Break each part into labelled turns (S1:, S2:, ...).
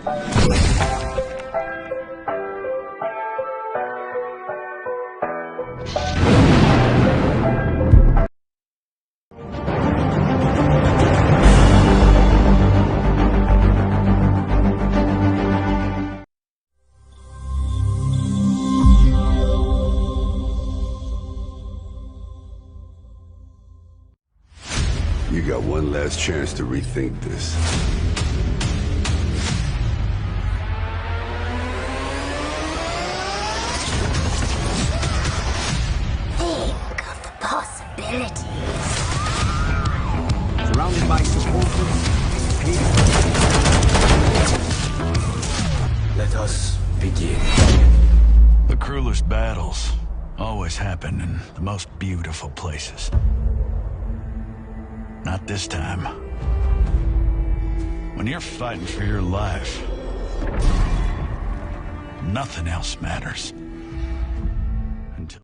S1: You got one last chance to rethink this.
S2: Think of the possibilities.
S3: Surrounded by supporters, let us begin.
S4: The cruelest battles always happen in the most beautiful places. Not this time. When you're fighting for your life, nothing else matters. Until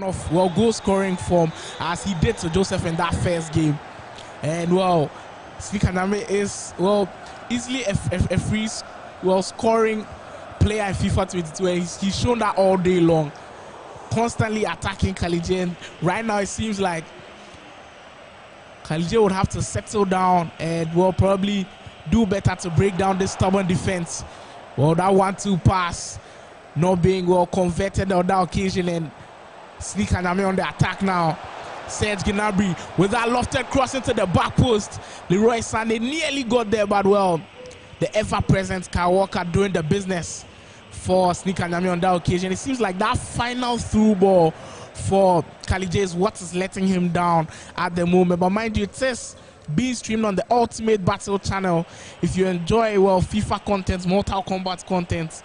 S5: of goal scoring form as he did to Joseph in that first game, and NYAME is easily a free scoring player in FIFA 22, and he's shown that all day long, constantly attacking KALYJAY. And right now it seems like KALYJAY would have to settle down and probably do better to break down this stubborn defense. That 1-2 pass not being converted on that occasion, and NYAME on the attack now. Serge Gnabry with that lofted cross into the back post. Leroy Sané nearly got there, but the ever-present Kyle Walker doing the business for NYAME on that occasion. It seems like that final through ball for KALYJAY is what is letting him down at the moment. But mind you, it is being streamed on the Ultimate Battle channel. If you enjoy FIFA content, Mortal Kombat content,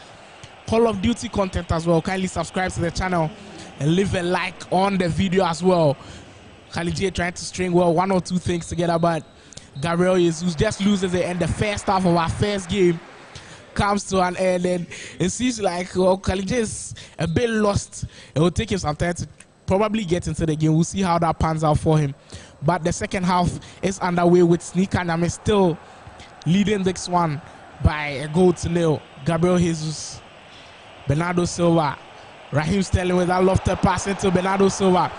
S5: Call of Duty content as well, kindly subscribe to the channel and leave a like on the video as well. KALYJAY trying to string one or two things together, but Gabriel Jesus just loses it, and the first half of our first game comes to an end, and it seems like KALYJAY is a bit lost. It will take him some time to probably get into the game. We'll see how that pans out for him. But the second half is underway with NYAME still leading this one by 1-0. Gabriel Jesus, Bernardo Silva, Raheem Sterling with that lofted pass into Bernardo Silva.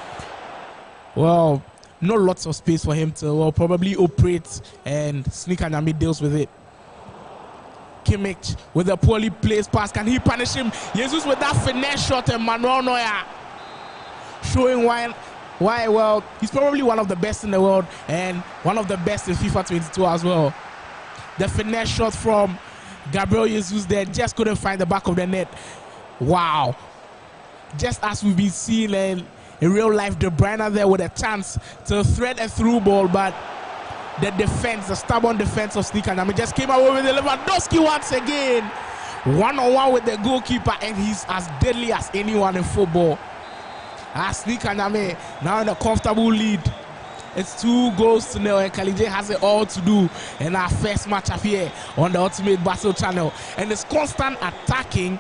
S5: Well, not lots of space for him to probably operate, and NYAME deals with it. Kimmich with a poorly placed pass. Can he punish him? Jesus with that finesse shot, and Manuel Neuer showing why well, he's probably one of the best in the world and one of the best in FIFA 22 as well. The finesse shot from Gabriel Jesus there, just couldn't find the back of the net. Wow. Just as we've been seeing in real life, De Bruyne there with a chance to thread a through ball, but the defense, the stubborn defense of Sneaker Nyame just came away with the Lewandowski once again. One-on-one with the goalkeeper, and he's as deadly as anyone in football. Sneaker Nyame now in a comfortable lead. It's 2-0, and KALYJAY has it all to do in our first matchup here on the Ultimate Battle channel. And it's constant attacking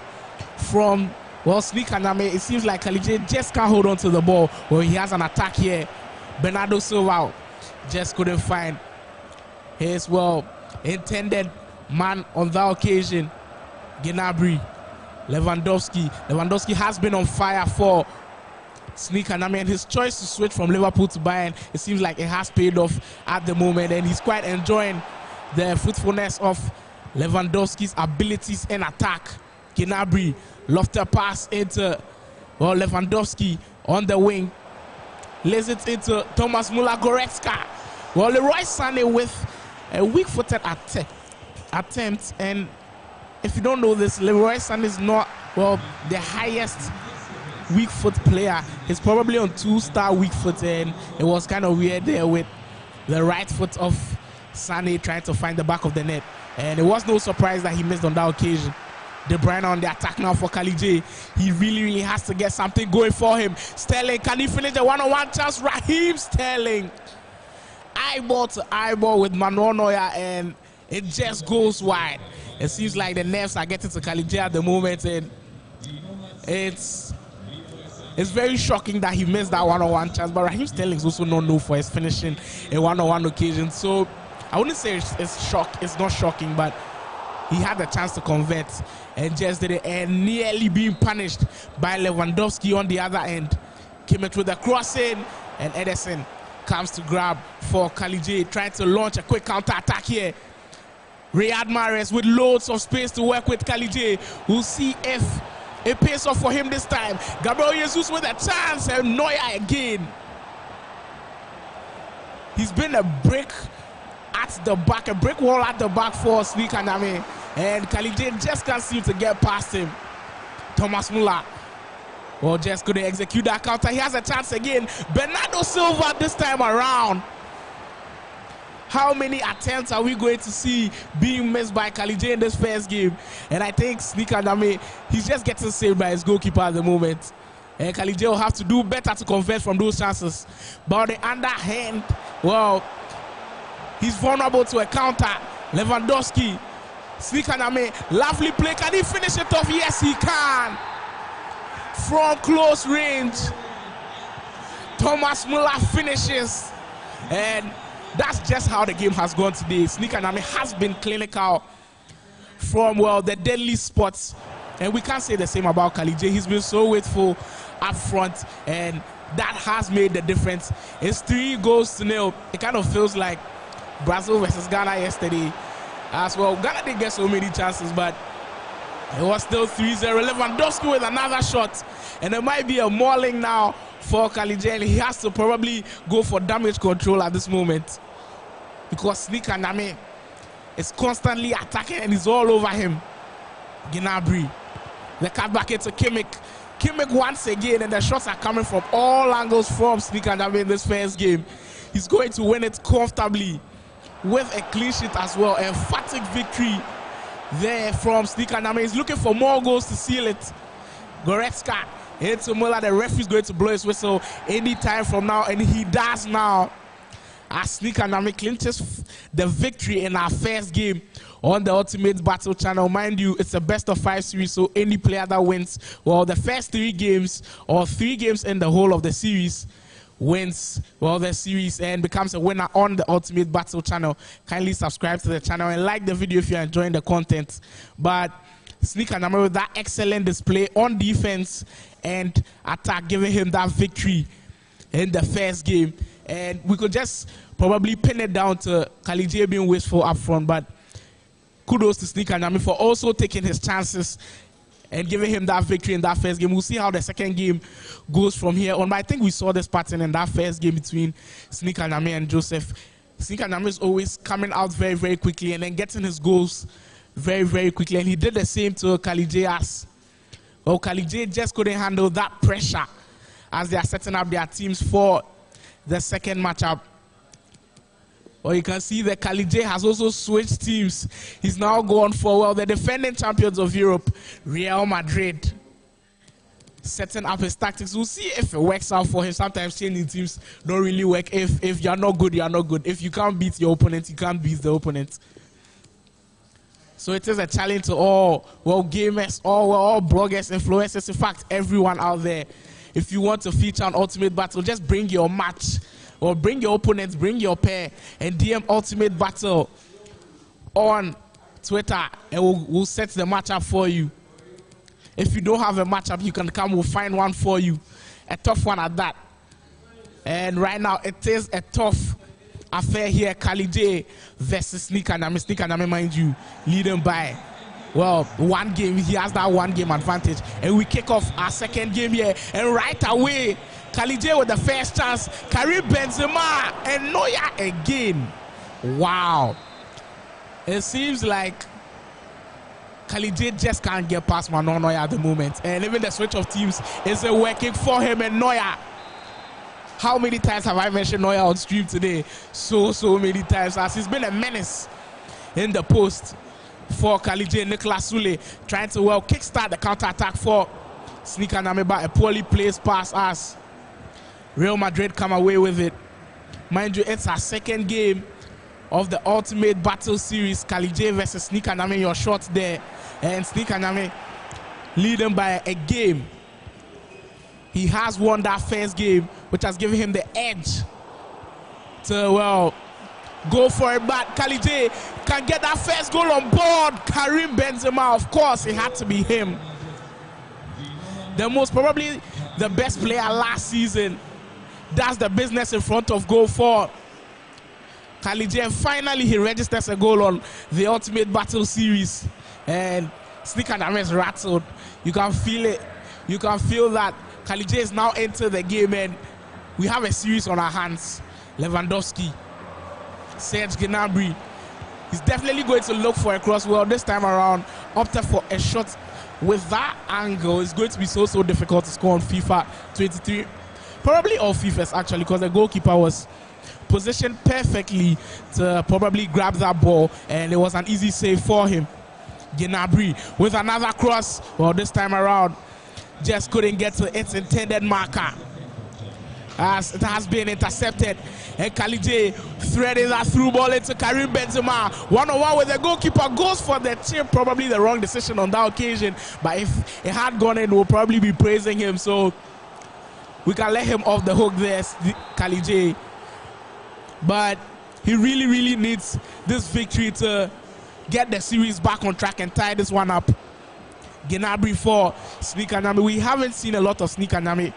S5: from, well, Sneaker Nyame. It seems like KALYJAY just can't hold on to the ball. Well, he has an attack here. Bernardo Silva just couldn't find his, well, intended man on that occasion. Gnabry, Lewandowski has been on fire for Sneaker Nyame, and his choice to switch from Liverpool to Bayern, it seems like it has paid off at the moment, and he's quite enjoying the fruitfulness of Lewandowski's abilities in attack. Gnabry lofted pass into, well, Lewandowski on the wing, lays it into Thomas Muller Goretzka. Well, Leroy Sané with a weak-footed attempt, and if you don't know this, Leroy Sané is not, well, the highest weak foot player. He's probably on 2-star weak foot, and it was kind of weird there with the right foot of Sané trying to find the back of the net, and it was no surprise that he missed on that occasion. De Bruyne on the attack now for KALYJAY. He really has to get something going for him. Sterling, can he finish the one-on-one chance? Raheem Sterling, eyeball to eyeball with Manuel Neuer, and it just goes wide. It seems like the nerves are getting to KALYJAY at the moment, and it's very shocking that he missed that one-on-one chance. But Raheem Sterling is also not known for his finishing in one-on-one occasion, so I wouldn't say it's not shocking, but he had the chance to convert and just did it, and nearly being punished by Lewandowski on the other end. Kimmich with the crossing, and Ederson comes to grab for KALYJAY, trying to launch a quick counter-attack here. Riyad Mahrez with loads of space to work with KALYJAY. We'll see if it pays off for him this time. Gabriel Jesus with a chance, and Neuer again. He's been a brick at the back, a brick wall at the back for Sneaker Nyame, and KALYJAY just can't seem to get past him. Thomas Muller, well, just couldn't execute that counter. He has a chance again. Bernardo Silva this time around. How many attempts are we going to see being missed by KALYJAY in this first game? And I think Sneaker Nyame, he's just getting saved by his goalkeeper at the moment. And KALYJAY will have to do better to convert from those chances. But on the underhand, well, he's vulnerable to a counter. Lewandowski, Sneaker Nyame, lovely play. Can he finish it off? Yes, he can. From close range, Thomas Muller finishes. And that's just how the game has gone today. Sneaker Nyame has been clinical from, well, the deadly spots. And we can't say the same about KALYJAY. He's been so faithful up front, and that has made the difference. It's 3-0. It kind of feels like Brazil versus Ghana yesterday as well. Ghana didn't get so many chances, but it was still 3-0. Lewandowski with another shot, and there might be a mauling now for KALYJAY. He has to probably go for damage control at this moment, because Sneaker Nyame is constantly attacking and he's all over him. Gnabry, the cut back into Kimmich. Kimmich once again, and the shots are coming from all angles from Sneaker Nyame in this first game. He's going to win it comfortably with a clean sheet as well. A emphatic victory there from Sneaker Nyame. He's looking for more goals to seal it. Goretzka into Muller. The referee's going to blow his whistle any time from now, and he does now, as Sneaker Nyame clinches the victory in our first game on the Ultimate Battle channel. Mind you, it's a best-of-5 series, so any player that wins, well, the first 3 games or 3 games in the whole of the series wins, well, the series and becomes a winner on the Ultimate Battle channel. Kindly subscribe to the channel and like the video if you're enjoying the content. But Sneaker Nyame with that excellent display on defense and attack, giving him that victory in the first game. And we could just probably pin it down to KALYJAY being wasteful up front, but kudos to Sneaker Nyame for also taking his chances and giving him that victory in that first game. We'll see how the second game goes from here on. But I think we saw this pattern in that first game between Sneaker NYAME and Joseph. Sneaker NYAME is always coming out very, very quickly and then getting his goals very, very quickly. And he did the same to KALYJAY. Well, KALYJAY just couldn't handle that pressure as they are setting up their teams for the second matchup. Well, you can see that KALYJAY has also switched teams. He's now gone for, well, the defending champions of Europe, Real Madrid, setting up his tactics. We'll see if it works out for him. Sometimes changing teams don't really work. If you're not good, you're not good. If you can't beat your opponent, you can't beat the opponent. So it is a challenge to all, well, gamers, all bloggers, influencers, in fact, everyone out there. If you want to feature an Ultimate Battle, just bring your match, or bring your opponents, bring your pair, and DM Ultimate Battle on Twitter, and we'll set the matchup for you. If you don't have a matchup, you can come, we'll find one for you. A tough one at that. And right now, it is a tough affair here. KALYJAY versus Sneaker NYAME. Sneaker NYAME, mind you, leading by, well, one game. He has that one game advantage. And we kick off our second game here. And right away, KALYJAY with the first chance. Karim Benzema and Neuer again. Wow. It seems like KALYJAY just can't get past Manon Neuer at the moment. And even the switch of teams isn't working for him and Neuer. How many times have I mentioned Neuer on stream today? So many times, as he's been a menace in the post for KALYJAY. Nicolas Soule trying to, well, kickstart the counter-attack for Sneaker NYAME, but a poorly placed pass as Real Madrid come away with it. Mind you, it's our second game of the Ultimate Battle Series. KALYJAY versus Sneaker NYAME, your shots there. And Sneaker NYAME leading by a game. He has won that first game, which has given him the edge to, well, go for it. But KALYJAY can get that first goal on board. Karim Benzema, of course, it had to be him. Probably the best player last season. That's the business in front of goal for KALYJAY. And finally, he registers a goal on the Ultimate Battle Series. And Sneaker NYAME is rattled. You can feel it. You can feel that KALYJAY is now into the game, and we have a series on our hands. Lewandowski, Serge Gnabry. He's definitely going to look for a cross. Well, this time around, opted for a shot with that angle. It's going to be so difficult to score on FIFA 23. Probably all FIFAs, actually, because the goalkeeper was positioned perfectly to probably grab that ball, and it was an easy save for him. Gnabry with another cross. Well, this time around, just couldn't get to its intended marker, as it has been intercepted. And KALYJAY threading that through ball into Karim Benzema. 1-on-1 with the goalkeeper, goes for the chip. Probably the wrong decision on that occasion, but if it had gone in, we'll probably be praising him. So we can let him off the hook there, KALYJAY. But he really needs this victory to get the series back on track and tie this one up. Gnabry for Sneaker NYAME. We haven't seen a lot of Sneaker NYAME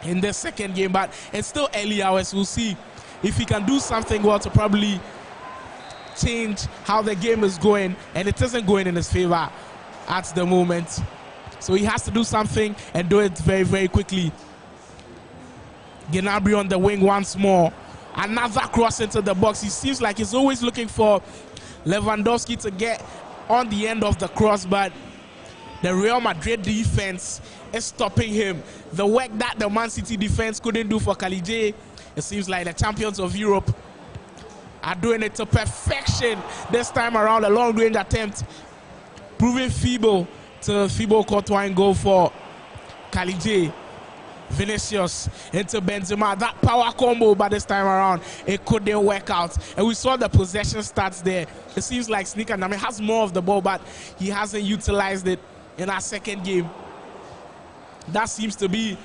S5: in this second game, but it's still early hours. We'll see if he can do something well to probably change how the game is going, and it isn't going in his favor at the moment. So he has to do something and do it very quickly. Gnabry on the wing once more. Another cross into the box. He seems like he's always looking for Lewandowski to get on the end of the cross, but the Real Madrid defense is stopping him. The work that the Man City defense couldn't do for KALYJAY, it seems like the champions of Europe are doing it to perfection this time around. A long-range attempt proving feeble to Thibaut Courtois, goal for KALYJAY. Vinicius into Benzema, that power combo, but this time around it couldn't work out. And we saw the possession stats there. It seems like Sneaker NYAME has more of the ball, but he hasn't utilized it in our second game. That seems to be,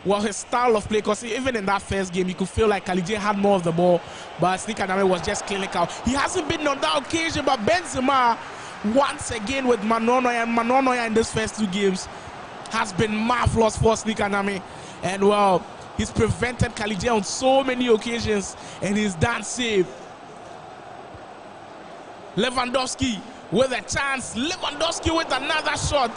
S5: well, his style of play, because even in that first game you could feel like KALYJAY had more of the ball, but Sneaker NYAME was just clinical. He hasn't been on that occasion, but Benzema once again with Manon Neuer, and Manon Neuer in these first two games has been marvelous for Sneaker NYAME. And, well, he's prevented KALYJAY on so many occasions, and he's done save. Lewandowski with a chance. Lewandowski with another shot.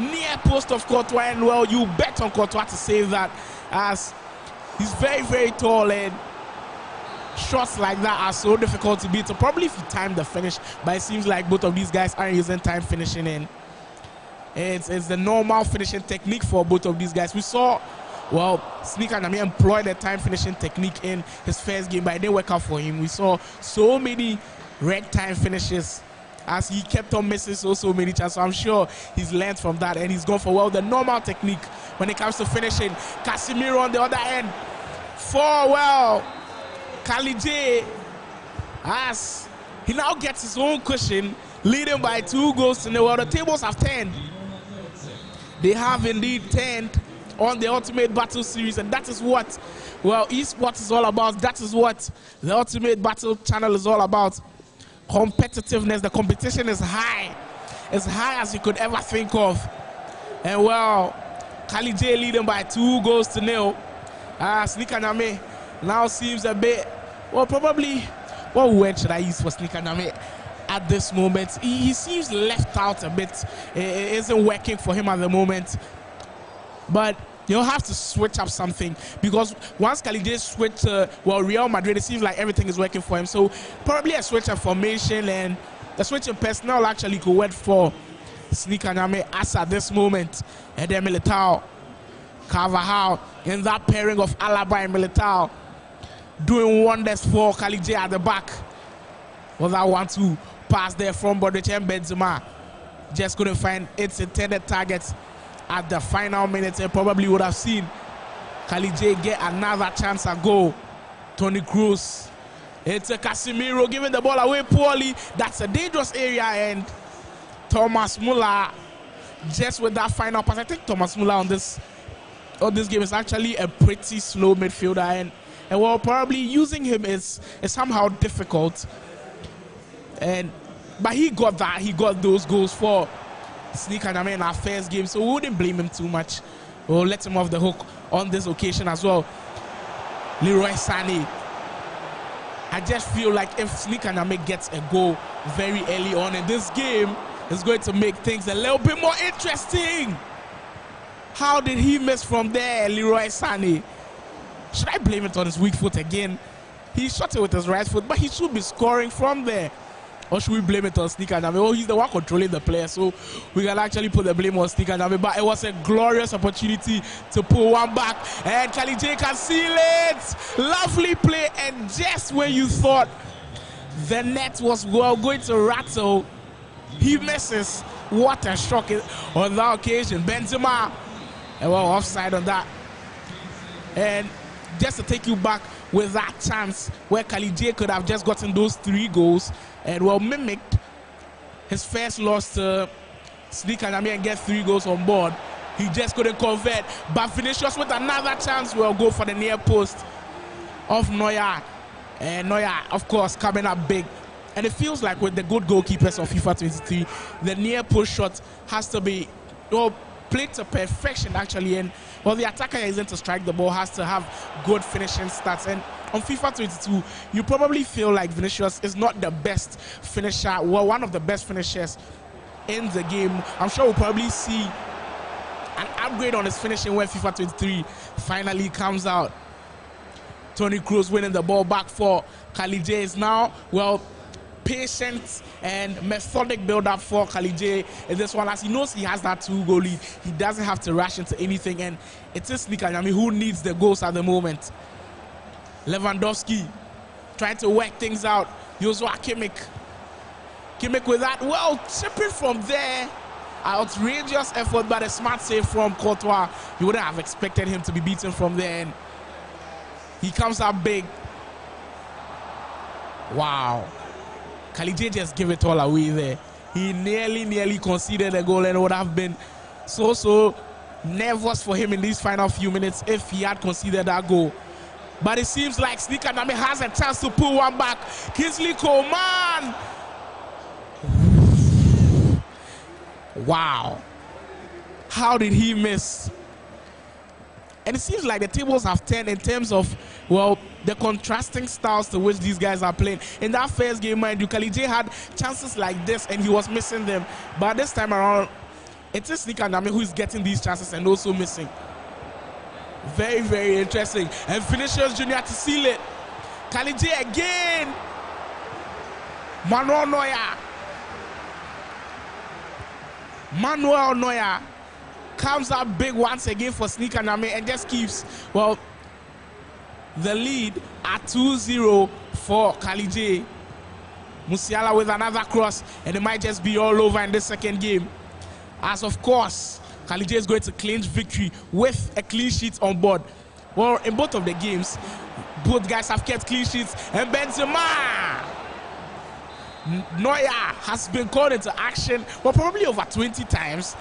S5: near post of Courtois, and well, you bet on Courtois to save that, as he's very, very tall, and shots like that are so difficult to beat. So probably if you time the finish, but it seems like both of these guys aren't using time finishing in. It's the normal finishing technique for both of these guys. We saw, well, Sneaker Nyame employed the time finishing technique in his first game, but it didn't work out for him. We saw so many red time finishes as he kept on missing so many chances. So I'm sure he's learned from that, and he's gone for, well, the normal technique when it comes to finishing. Casemiro on the other end for, well, KALYJAY, as he now gets his own cushion, leading by 2 goals to 0. Well, the tables have turned. They have indeed turned on the Ultimate Battle Series, and that is what, well, esports is all about. That is what the Ultimate Battle channel is all about. Competitiveness. The competition is high, as high as you could ever think of. And well, KALYJAY leading by 2 goals to 0. Sneaker Nyame now seems a bit, well, probably, what word should I use for Sneaker Nyame at this moment? He seems left out a bit. It isn't working for him at the moment. But you'll have to switch up something, because once KALYJAY switched to, well, Real Madrid, it seems like everything is working for him. So probably a switch of formation and a switch in personnel actually could work for Sneaker Nyame as at this moment. And then Militao, Carvajal, in that pairing of Alaba and Militao, doing wonders for KALYJAY at the back. Well, that 1-2 pass there from Modric, and Benzema just couldn't find its intended target at the final minutes, and probably would have seen KALYJAY get another chance at goal. Toni Kroos. It's a Casemiro giving the ball away poorly. That's a dangerous area, and Thomas Muller just with that final pass. I think Thomas Muller on this game is actually a pretty slow midfielder, and well, probably using him is somehow difficult. But he got that. He got those goals for Sneaker Nyame in our first game, so we wouldn't blame him too much. We'll let him off the hook on this occasion as well. Leroy Sané. I just feel like if Sneaker Nyame gets a goal very early on in this game, it's going to make things a little bit more interesting. How did he miss from there, Leroy Sané? Should I blame it on his weak foot again? He shot it with his right foot, but he should be scoring from there. Or should we blame it on Sneaker Nyame? Oh, he's the one controlling the player, so we can actually put the blame on Sneaker Nyame. But it was a glorious opportunity to pull one back, and KALYJAY can seal it. Lovely play, and just when you thought the net was, well, going to rattle, he misses. What a shock on that occasion. Benzema, and well, offside on that. And just to take you back with that chance where KALYJAY could have just gotten those 3 goals and well mimicked his first loss to Sneaker Nyame and get 3 goals on board. He just couldn't convert. But Vinicius with another chance will go for the near post of Neuer. And Neuer, of course, coming up big. And it feels like with the good goalkeepers of FIFA 23, the near post shot has to be, well, played to perfection actually, and well, the attacker isn't to strike the ball, has to have good finishing stats. And on FIFA 22, you probably feel like Vinicius is not the best finisher, well, one of the best finishers in the game. I'm sure we'll probably see an upgrade on his finishing when FIFA 23 finally comes out. Toni Kroos winning the ball back for KALYJAY is now, well, patient and methodic build-up for KALYJAY in this one, as he knows he has that 2-goal lead. He doesn't have to rush into anything, and it is Sneaker Nyame who needs the goals at the moment. Lewandowski trying to work things out. Joshua Kimmich with that, well, chipping from there. Outrageous effort, but a smart save from Courtois. You wouldn't have expected him to be beaten from there, and he comes up big. Wow. KALYJAY just gave it all away there. He nearly conceded a goal, and it would have been so nervous for him in these final few minutes if he had conceded that goal. But it seems like Sneaker Nyame has a chance to pull one back. Kingsley Coman. Wow. How did he miss? And it seems like the tables have turned in terms of, well, the contrasting styles to which these guys are playing. In that first game, mind you, KALYJAY had chances like this and he was missing them. But this time around, it is Sneaker Nyame who is getting these chances and also missing. Very, very interesting. And Vinicius Jr. to seal it. KALYJAY again. Manuel Neuer comes up big once again for Sneaker Nyame and just keeps, well, the lead at 2-0 for KALYJAY. Musiala with another cross, and it might just be all over in this second game. As of course, KALYJAY is going to clinch victory with a clean sheet on board. Well, in both of the games, both guys have kept clean sheets, and Benzema, Neuer has been called into action, well, probably over 20 times.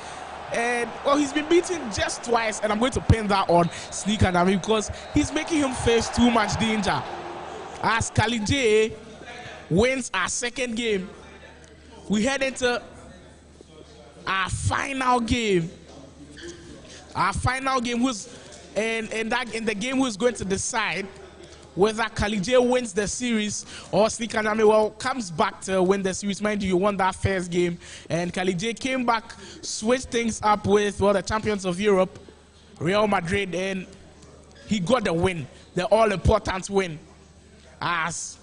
S5: And well, he's been beaten just twice, and I'm going to pin that on Sneaker Nyame because he's making him face too much danger. As KALYJAY wins our second game, we head into our final game. Our final game was in the game who's going to decide whether KALYJAY wins the series or Sneaker Nyame, well, comes back to win the series. Mind you, won that first game, and KALYJAY came back, switched things up with, well, the champions of Europe, Real Madrid, and he got the win, the all-important win. As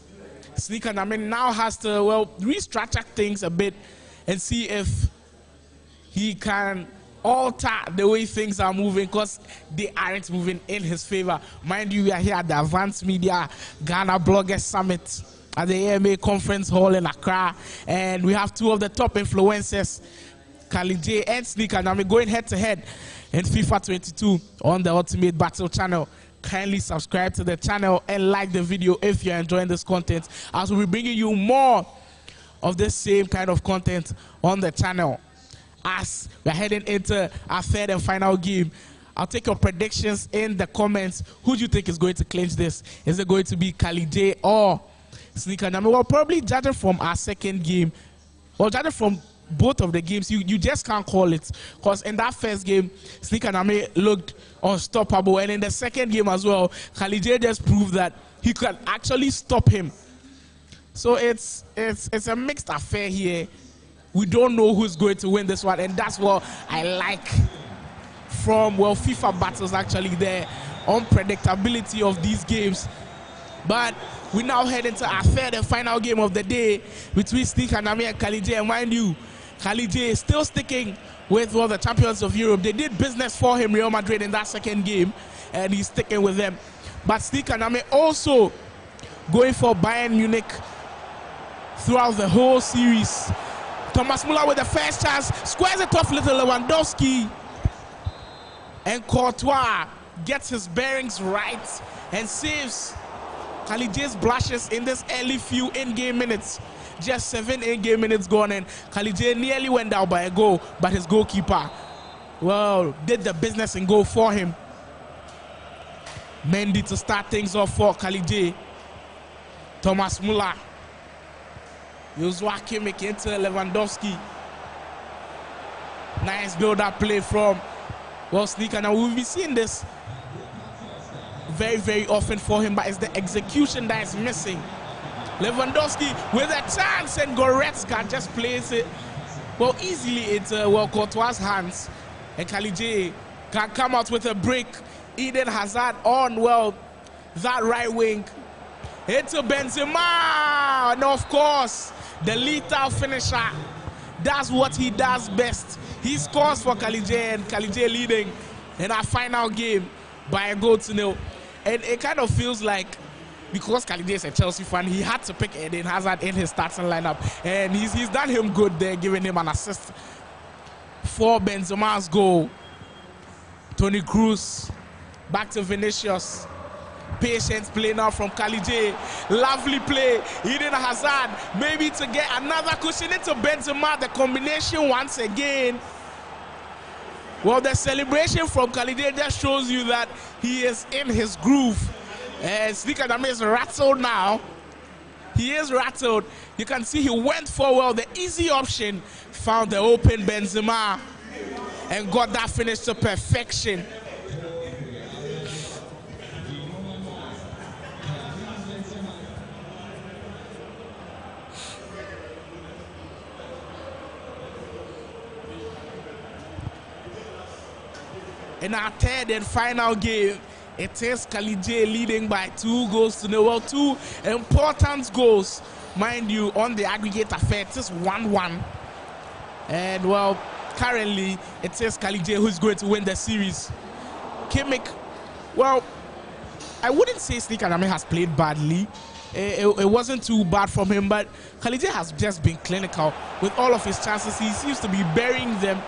S5: Sneaker Nyame now has to, well, restructure things a bit and see if he can alter the way things are moving, because they aren't moving in his favor. Mind you, we are here at the Advanced Media Ghana Bloggers Summit at the AMA Conference Hall in Accra, and we have two of the top influencers, KALYJAY and Sneaker Nyame, going head to head in FIFA 22 on the Ultimate Battle channel. Kindly subscribe to the channel and like the video if you're enjoying this content, as we'll be bringing you more of this same kind of content on the channel. As we're heading into our third and final game, I'll take your predictions in the comments. Who do you think is going to clinch this? Is it going to be KALYJAY or Sneaker Nyame? Well, probably judging from our second game, or judging from both of the games, you just can't call it, because in that first game, Sneaker Nyame looked unstoppable, and in the second game as well, KALYJAY just proved that he could actually stop him. So it's a mixed affair here. We don't know who's going to win this one, and that's what I like from, well, FIFA battles, actually, the unpredictability of these games. But we now head into our third and final game of the day between Sneaker Nyame and KALYJAY. And mind you, KALYJAY is still sticking with, well, the champions of Europe. They did business for him, Real Madrid, in that second game, and he's sticking with them. But Sneaker Nyame also going for Bayern Munich throughout the whole series. Thomas Muller with the first chance, squares it off little Lewandowski, and Courtois gets his bearings right and saves KALYJAY's blushes in this early few in-game minutes. Just 7 in-game minutes gone, and KALYJAY nearly went down by a goal, but his goalkeeper, well, did the business and goal for him. Mendy to start things off for KALYJAY. Thomas Muller. Joshua Kimmich into Lewandowski. Nice build-up play from, well, Sneaker. Now we'll be seeing this very, very often for him, but it's the execution that is missing. Lewandowski with a chance, and Goretzka just plays it, well, easily into, well, Courtois' hands, and KALYJAY can come out with a break. Eden Hazard on, well, that right wing. Into Benzema, and of course, the lethal finisher. That's what he does best. He scores for KALYJAY, and KALYJAY leading in our final game by a goal to nil. And it kind of feels like, because KALYJAY is a Chelsea fan, he had to pick Eden Hazard in his starting lineup, and he's done him good there, giving him an assist for Benzema's goal. Toni Kroos back to Vinicius. Patient play now from KALYJAY. Lovely play. Eden Hazard maybe to get another cushion into Benzema. The combination once again. Well, the celebration from KALYJAY just shows you that he is in his groove. And Sneaker Nyame is rattled now. He is rattled. You can see he went for, well, the easy option, found the open Benzema, and got that finish to perfection. in our third and final game. It is KALYJAY leading by 2-0. Well, 2 important goals, mind you, on the aggregate affair. It is 1-1. And well, currently it is KALYJAY who's going to win the series. Kimmich, well, I wouldn't say Sneak Anyame has played badly. It wasn't too bad from him, but KALYJAY has just been clinical with all of his chances. He seems to be burying them,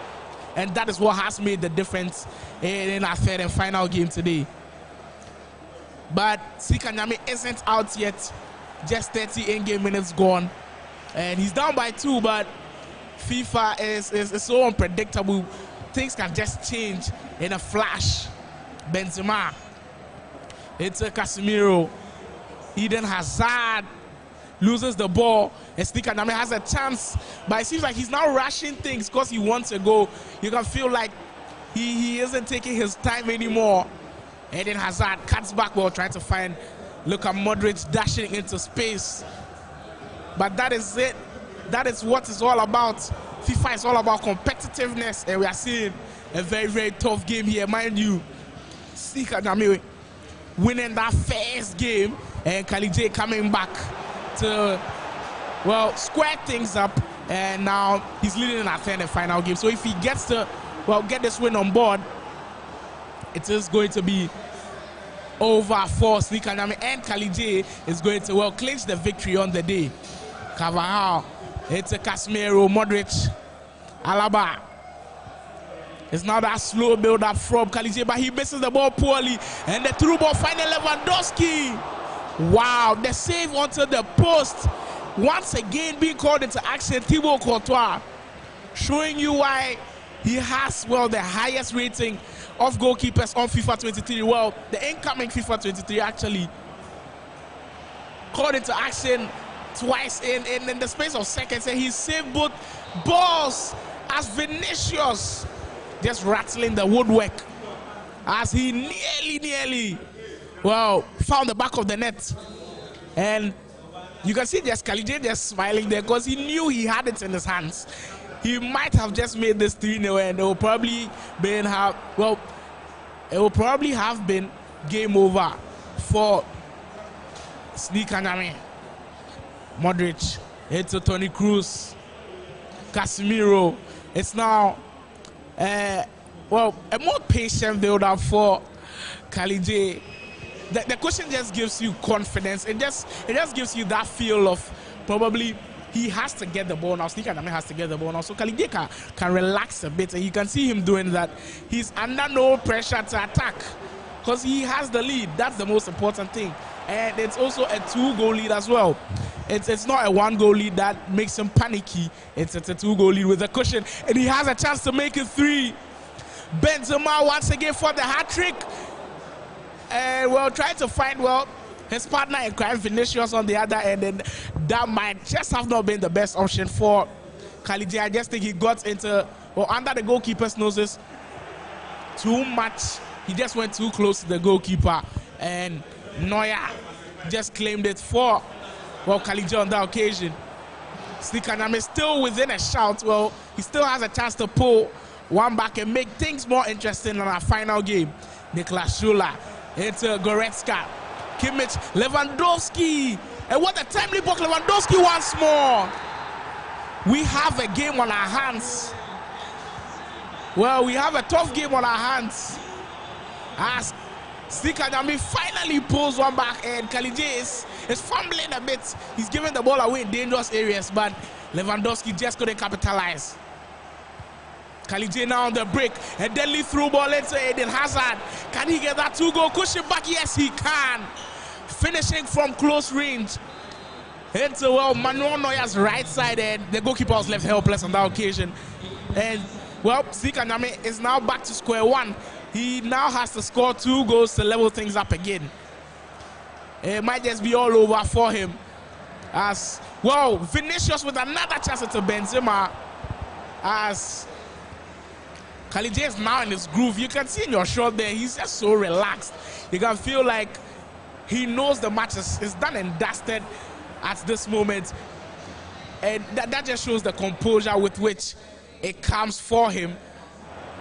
S5: and that is what has made the difference in our third and final game today. But Sneak Anyame isn't out yet. Just 30 in-game minutes gone, and he's down by 2. But FIFA is so unpredictable. Things can just change in a flash. Benzema, it's a Casemiro. Eden Hazard loses the ball, and Sneak Anyame has a chance, but it seems like he's now rushing things because he wants to go. You can feel like he isn't taking his time anymore. Eden Hazard cuts back while trying to find Luka Modric dashing into space. But that is it. That is what it's all about. FIFA is all about competitiveness, and we are seeing a very, very tough game here. Mind you, Sneak Anyame winning that first game, and KALYJAY coming back to, well, square things up, and now he's leading in our third and final game. So if he gets to, well, get this win on board, it is going to be over for Sneak Anyame, and KALYJAY is going to, well, clinch the victory on the day. Carvajal, it's a Casemiro, Modric, Alaba. It's now that slow build-up from KALYJAY, but he misses the ball poorly, and the through ball finally Lewandowski. Wow, the save onto the post. Once again being called into action, Thibaut Courtois, showing you why he has, well, the highest rating of goalkeepers on FIFA 23. Well, the incoming FIFA 23 actually called into action twice in the space of seconds, and he saved both balls as Vinicius just rattling the woodwork as he nearly, well, found the back of the net. And you can see just KALYJAY just smiling there because he knew he had it in his hands. He might have just made this 3-0, and it will probably have been game over for Sneak Anyame. Modric into Toni Kroos, Casemiro. It's now well, a more patient build-up for KALYJAY. The question just gives you confidence. It just gives you that feel of probably he has to get the ball now. Sneak Anyame has to get the ball now, so KALYJAY can relax a bit, and you can see him doing that. He's under no pressure to attack because he has the lead. That's the most important thing, and it's also a 2-goal lead as well. It's not a 1-goal lead that makes him panicky. It's a 2-goal lead with a cushion, and he has a chance to make it 3. Benzema once again for the hat-trick, and well, trying to find, well, his partner in crime, Vinicius, on the other end, and that might just have not been the best option for KALYJAY. I just think he got into, well, under the goalkeeper's noses too much. He just went too close to the goalkeeper, and Neuer just claimed it for, well, KALYJAY on that occasion. Sneak Anyame still within a shout. Well, he still has a chance to pull one back and make things more interesting in our final game. Niklas Schüller into Goretzka. Kimmich, Lewandowski. And what a timely block, Lewandowski once more. We have a game on our hands. Well, we have a tough game on our hands. As Sneak Anyame finally pulls one back, and KALYJAY is fumbling a bit. He's giving the ball away in dangerous areas, but Lewandowski just couldn't capitalize. KALYJAY now on the break, a deadly through ball into Eden Hazard. Can he get that 2-goal cushion back? Yes, he can. Finishing from close range into, well, Manuel Neuer's right side, and the goalkeeper was left helpless on that occasion. And, well, Sneak Anyame is now back to square one. He now has to score 2 goals to level things up again. It might just be all over for him. As, well, Vinicius with another chance to Benzema. As KALYJAY is now in his groove. You can see in your shot there, he's just so relaxed. You can feel like he knows the match is done and dusted at this moment. And that just shows the composure with which it comes for him.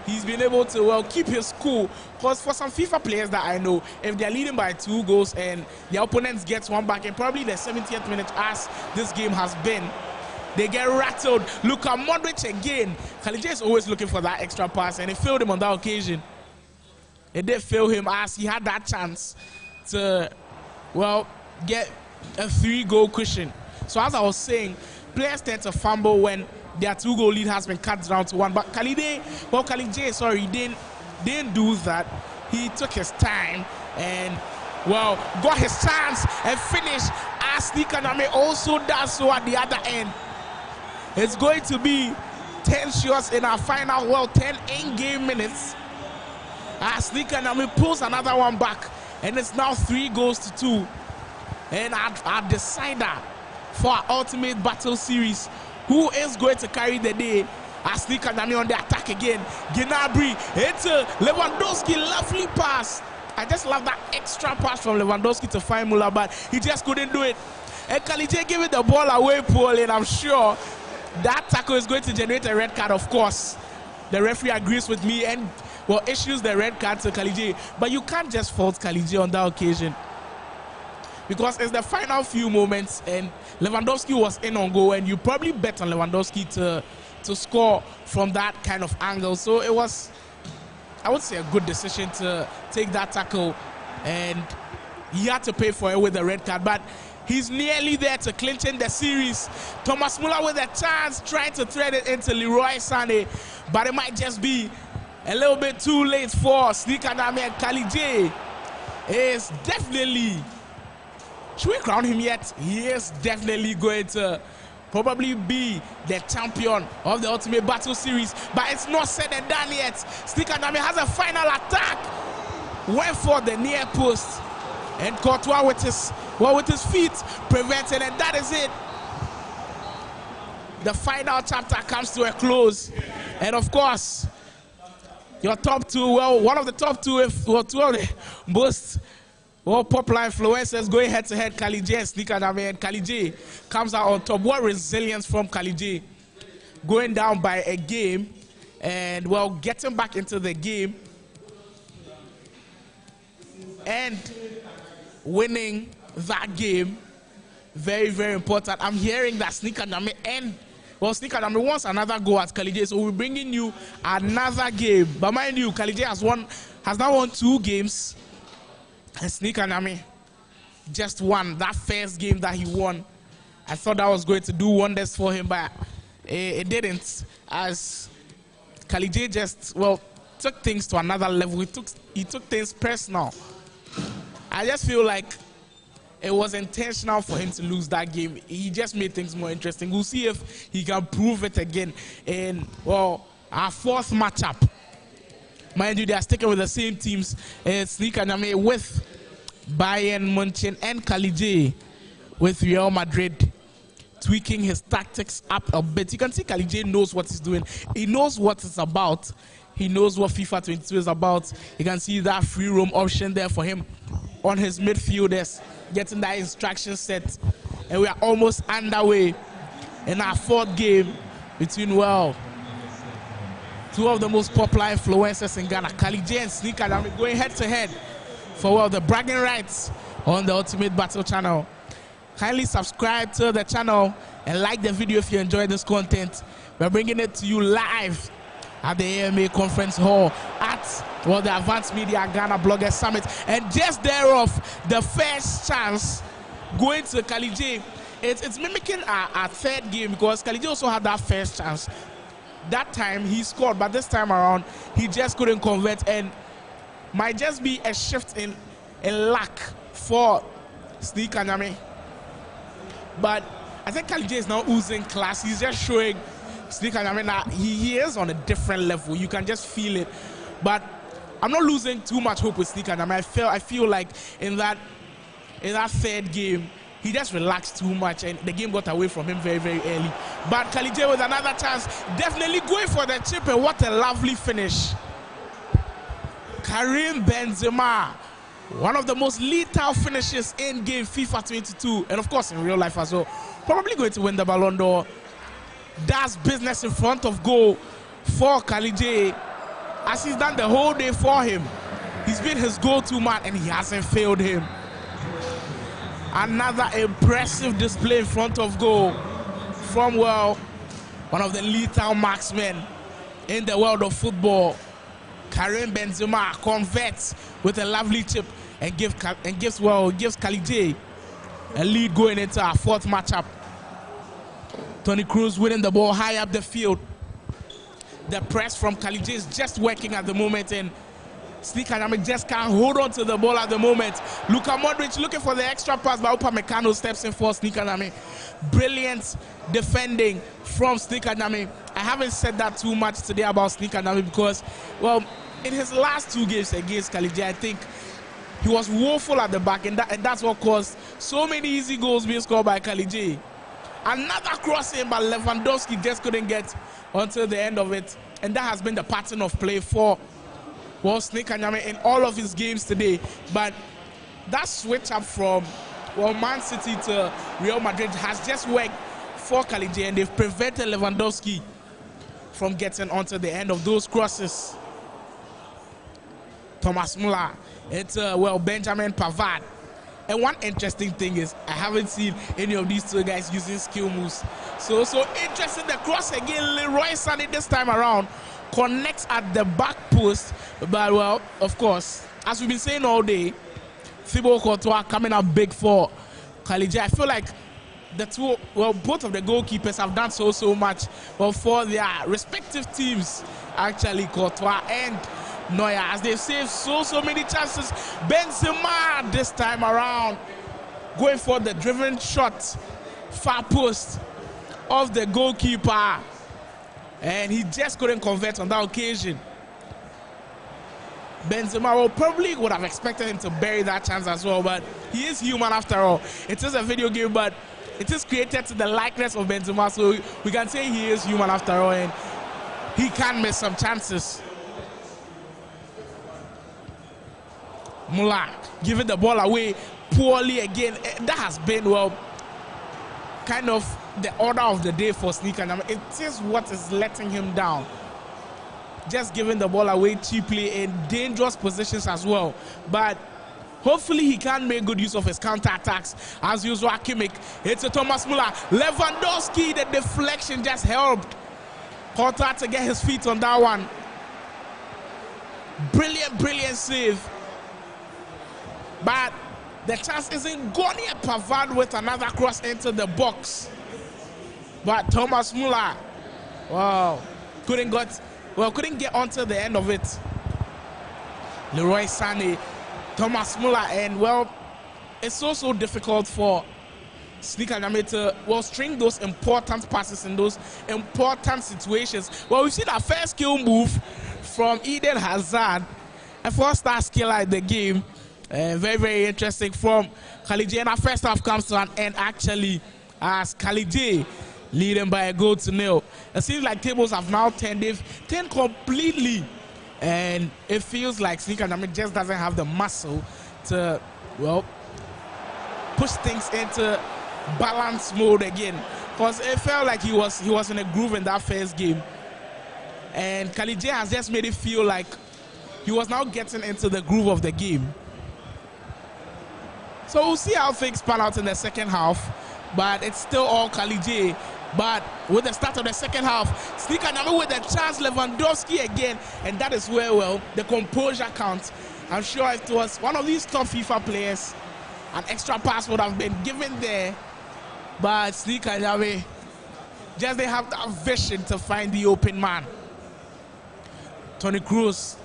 S5: he's been able to, well, keep his cool. Because for some FIFA players that I know, if they're leading by 2 goals and the opponents gets one back in probably the 70th minute, as this game has been, they get rattled. Luka Modric again. KALYJAY is always looking for that extra pass, and it failed him on that occasion. It did fail him as he had that chance to, well, get a 3-goal cushion. So as I was saying, players tend to fumble when their 2-goal lead has been cut down to 1. But KALYJAY, sorry, didn't do that. He took his time and, well, got his chance and finished, as NYAME also does so at the other end. It's going to be 10 shots in our final, well, 10 in-game minutes, as NYAME pulls another one back, and it's now 3 goals to 2. And our decider for our Ultimate Battle Series, who is going to carry the day, as NYAME on the attack again. Gnabry into Lewandowski, lovely pass. I just love that extra pass from Lewandowski to find Muller, but he just couldn't do it. And KALYJAY giving the ball away, Paul, and I'm sure that tackle is going to generate a red card, of course. The referee agrees with me and, well, issues the red card to KALYJAY. But you can't just fault KALYJAY on that occasion, because it's the final few moments and Lewandowski was in on goal, and you probably bet on Lewandowski to score from that kind of angle. So it was, I would say, a good decision to take that tackle, and he had to pay for it with the red card. But he's nearly there to clinching the series. Thomas Muller with a chance, trying to thread it into Leroy Sané, but it might just be a little bit too late for NYAME. And KALYJAY is definitely, should we crown him yet? He is definitely going to probably be the champion of the Ultimate Battle Series, but it's not said and done yet. NYAME has a final attack, went for the near post, and Courtois with his feet prevented, and that is it. The final chapter comes to a close, and of course, your top 2, well, one of the top 2, if well, 2 of the most, well, popular influencers going head-to-head, KALYJAY and NYAME, and KALYJAY comes out on top. What resilience from KALYJAY, going down by a game and, well, getting back into the game and winning that game. Very, very important. I'm hearing that NYAME and, well, NYAME wants another go at KALYJAY, so we're bringing you another game. But mind you, KALYJAY has now won 2 games. And NYAME just won that first game that he won. I thought that was going to do wonders for him, but it didn't, as KALYJAY just, well, took things to another level. He took things personal. I just feel like it was intentional for him to lose that game. He just made things more interesting. We'll see if he can prove it again in, well, our 4th matchup. Mind you, they are sticking with the same teams. It's NYAME with Bayern Munich and KALYJAY with Real Madrid, tweaking his tactics up a bit. You can see KALYJAY knows what he's doing. He knows what it's about. He knows what FIFA 22 is about. You can see that free roam option there for him on his midfielders, getting that instruction set. And we are almost underway in our 4th game between, well, 2 of the most popular influencers in Ghana, KALYJAY and NYAME, going head-to-head for, well, the bragging rights on the Ultimate Battle channel. Kindly subscribe to the channel and like the video if you enjoy this content. We're bringing it to you live at the AMA Conference Hall at, well, the Advanced Media Ghana Bloggers Summit. And just thereof, the first chance going to KALYJAY. It's mimicking our 3rd game, because KALYJAY also had that first chance. That time he scored, but this time around he just couldn't convert, and might just be a shift in luck for NYAME. But I think KALYJAY is now oozing class. He's just showing NYAME that he is on a different level. You can just feel it. But I'm not losing too much hope with NYAME. I feel like in that 3rd game, he just relaxed too much and the game got away from him very, very early. But KALYJAY with another chance, definitely going for the chip, and what a lovely finish. Karim Benzema, one of the most lethal finishes in game FIFA 22, and of course in real life as well. Probably going to win the Ballon d'Or. Does business in front of goal for KALYJAY. as he's done the whole day for him. He's been his go-to man and he hasn't failed him. Another impressive display in front of goal from, well, one of the lethal marksmen in the world of football. Karim Benzema converts with a lovely chip and gives KALYJAY a lead going into our fourth matchup. Toni Kroos winning the ball high up the field. The press from KALYJAY is just working at the moment, and NYAME just can't hold on to the ball at the moment. Luka Modric looking for the extra pass, but Upamecano steps in for NYAME. Brilliant defending from NYAME. I haven't said that too much today about NYAME because, well, in his last 2 games against KALYJAY, I think he was woeful at the back, and that's what caused so many easy goals being scored by KALYJAY. Another crossing, but Lewandowski just couldn't get until the end of it, and that has been the pattern of play for, well, NYAME in all of his games today. But that switch up from, well, Man City to Real Madrid has just worked for KALYJAY, and they've prevented Lewandowski from getting onto the end of those crosses. Thomas Muller, it's well, Benjamin Pavard. And one interesting thing is I haven't seen any of these two guys using skill moves. So interesting, the cross again. Leroy Sané this time around connects at the back post, but, well, of course, as we've been saying all day, Thibaut Courtois coming up big for KALYJAY. I feel like the two, well, both of the goalkeepers have done so much, well, for their respective teams, actually, Courtois and Neuer, as they've saved so many chances. Benzema this time around going for the driven shot, far post of the goalkeeper, and he just couldn't convert on that occasion. Benzema, well, probably would have expected him to bury that chance as well, but he is human after all. It is a video game, but it is created to the likeness of Benzema, so we can say he is human after all, and he can miss some chances. Muller giving the ball away poorly again. That has been, well, kind of the order of the day for NYAME. It is what is letting him down. Just giving the ball away cheaply in dangerous positions as well. But hopefully he can make good use of his counter-attacks. As usual, Kimmich. It's a Thomas Muller. Lewandowski, the deflection just helped Courtois to get his feet on that one. Brilliant save. But the chance isn't gone yet. Pavard with another cross into the box. But Thomas Muller, wow, couldn't get onto the end of it. Leroy Sané, Thomas Muller, and, well, it's so difficult for NYAME to, well, string those important passes in those important situations. Well, we've seen our first skill move from Eden Hazard, a 4-star skiller at the game. Very interesting from KALYJAY, and our first half comes to an end actually as KALYJAY leading by a 1-0. It seems like tables have now turned. They've turned completely, and it feels like NYAME just doesn't have the muscle to, well, push things into balance mode again, because it felt like he was in a groove in that first game, and KALYJAY has just made it feel like he was now getting into the groove of the game. So we'll see how things pan out in the second half, but it's still all KALYJAY. But with the start of the second half, NYAME with the chance, Lewandowski again, and that is where, well, the composure counts. I'm sure if it was one of these top FIFA players, an extra pass would have been given there, but NYAME just, they have that vision to find the open man. Toni Kroos.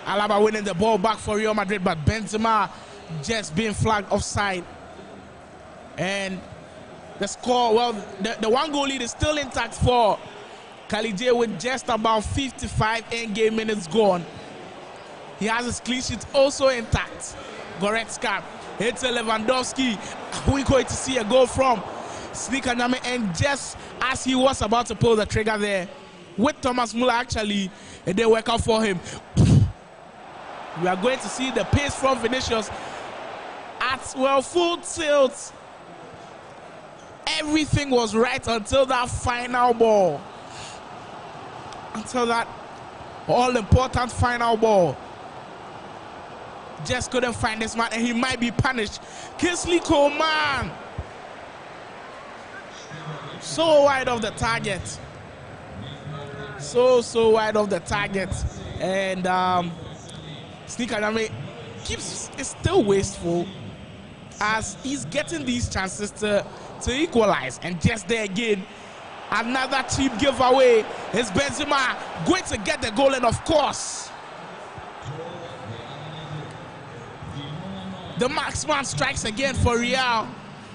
S5: Alaba winning the ball back for Real Madrid, but Benzema just being flagged offside. And the score, well, the 1-goal lead is still intact for KALYJAY with just about 55 in-game minutes gone. He has his clean sheet also intact. Goretzka, it's a Lewandowski. We're going to see a goal from NYAME, and just as he was about to pull the trigger there, with Thomas Muller actually, it didn't work out for him. We are going to see the pace from Vinicius at, well, full tilt. Everything was right until that final ball. until that all-important final ball. Just couldn't find this man, and he might be punished. Kingsley Coman, so wide of the target, so wide of the target, and Sneak Anyame is still wasteful as he's getting these chances to equalize, and just there again, another cheap giveaway. Is Benzema going to get the goal? And of course, the marksman strikes again for Real,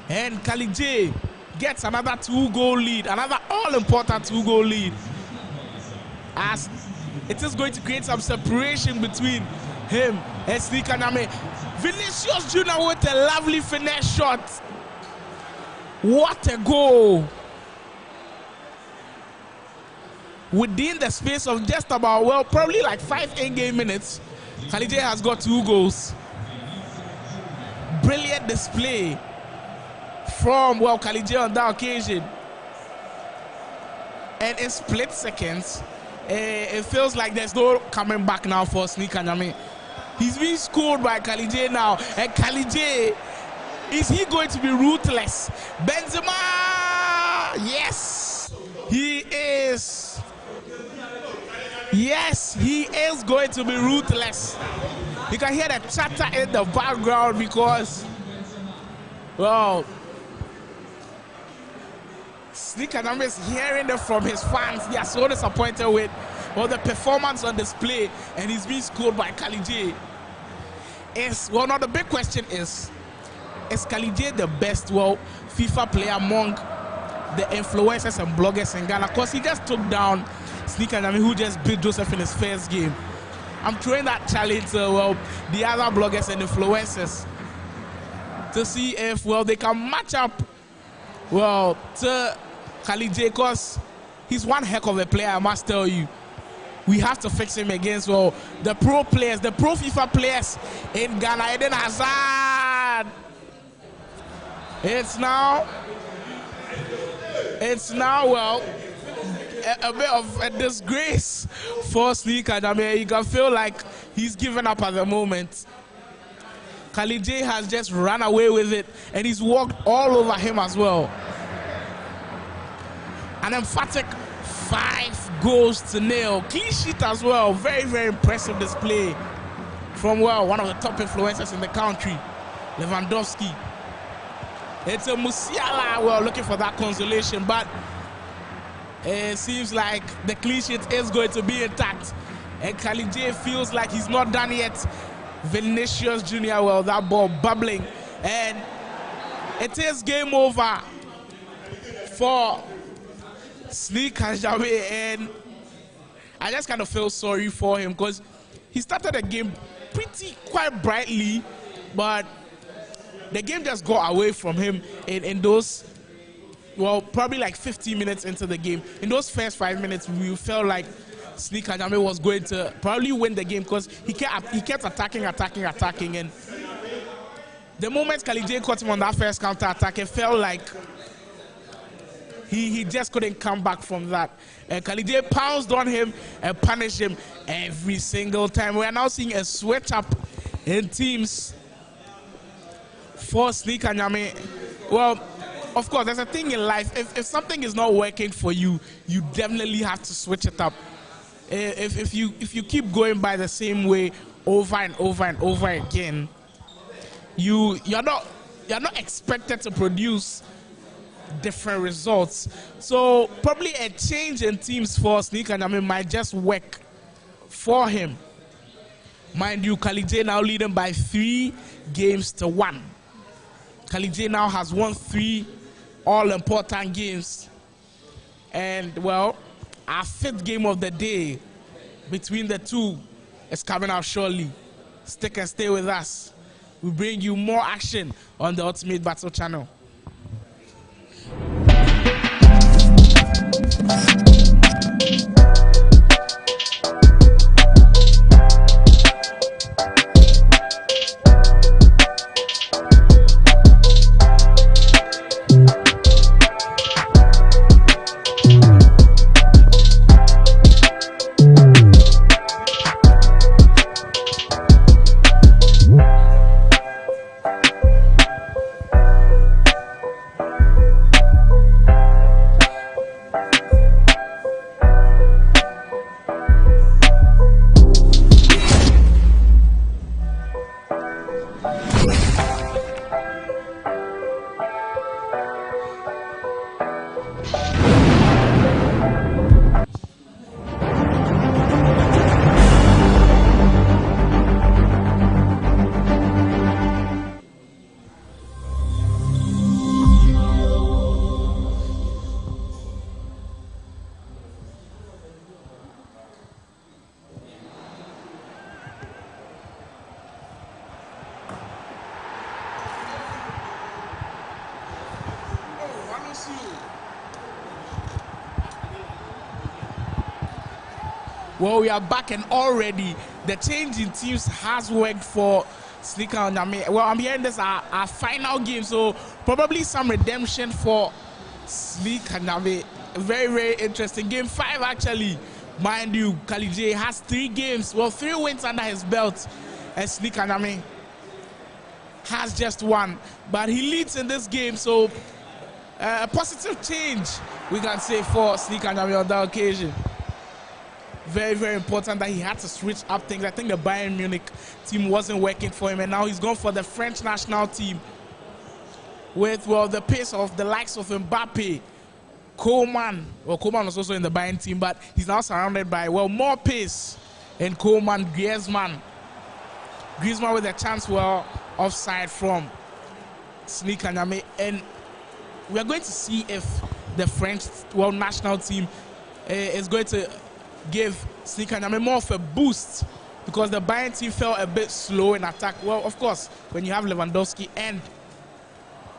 S5: and KALYJAY gets another 2-goal lead, another all-important 2-goal lead, as it is going to create some separation between him and Sneak Anyame. Vinicius Jr. with a lovely finesse shot. What a goal! Within the space of just about, well, probably like 5 in-game minutes, KALYJAY has got 2 goals. Brilliant display from, well, KALYJAY on that occasion. And in split seconds, it feels like there's no coming back now for Sneak Anyame. He's being scored by KALYJAY now, and KALYJAY, is he going to be ruthless? Benzema! Yes, he is. Yes, he is going to be ruthless. You can hear the chatter in the background because, well, Sneak Anyame is hearing it from his fans. They are so disappointed with, well, the performance on display, and he's being scored by KALYJAY. Well, now the big question is KALYJAY the best, well, FIFA player among the influencers and bloggers in Ghana? Because he just took down Sneak Anyame, who just beat Joseph in his first game. I'm throwing that challenge to, well, the other bloggers and influencers to see if, well, they can match up, well, to KALYJAY, because he's one heck of a player, I must tell you. We have to fix him against, well, the pro players, the pro FIFA players in Ghana. Eden Hazard. It's now, well, a bit of a disgrace for Sneak Anyame. You can feel like he's given up at the moment. KALYJAY has just run away with it, and he's walked all over him as well. An emphatic 5-0. Clean sheet as well. Very, very impressive display from, well, one of the top influencers in the country, Lewandowski. It's a Musiala, well, looking for that consolation, but it seems like the clean sheet is going to be intact, and KALYJAY feels like he's not done yet. Vinicius Jr., well, that ball bubbling, and it is game over for Sneak Anyame, and I just kind of feel sorry for him because he started the game quite brightly, but the game just got away from him in those, well, probably like 15 minutes into the game. In those first 5 minutes, we felt like Sneak Anyame was going to probably win the game because he kept attacking, and the moment KALYJAY caught him on that first counter attack, it felt like he just couldn't come back from that. And KALYJAY pounced on him and punished him every single time. We are now seeing a switch up in teams for Sneak Anyame. Well, of course, there's a thing in life. If something is not working for you, you definitely have to switch it up. If you keep going by the same way over and over again, you're not expected to produce different results. So probably a change in teams for Sneak Anyame might just work for him. Mind you, KALYJAY now leading by 3-1. KALYJAY now has won 3 all-important games. And, well, our 5th game of the day between the two is coming out shortly. Stick and stay with us. We bring you more action on the Ultimate Battle channel. Well, we are back, and already the change in teams has worked for Sneaker and NYAME. Well, I'm hearing this our final game, so probably some redemption for Sneaker and NYAME. Very, very interesting. Game 5, actually. Mind you, KALYJAY has 3 games, well, 3 wins under his belt, and Sneaker and NYAME has just 1. But he leads in this game, so a positive change, we can say, for Sneaker and NYAME on that occasion. Very, very important that he had to switch up things. I think the Bayern Munich team wasn't working for him, and now he's gone for the French national team with, well, the pace of the likes of Mbappe, Coman. Well, Coman was also in the Bayern team, but he's now surrounded by, well, more pace in Coman, Griezmann. Griezmann with a chance, well, offside from Sneaker and NYAME, and we are going to see if the French, well, national team is going to give Sneaker and NYAME more of a boost, because the Bayern team felt a bit slow in attack. Well, of course, when you have Lewandowski and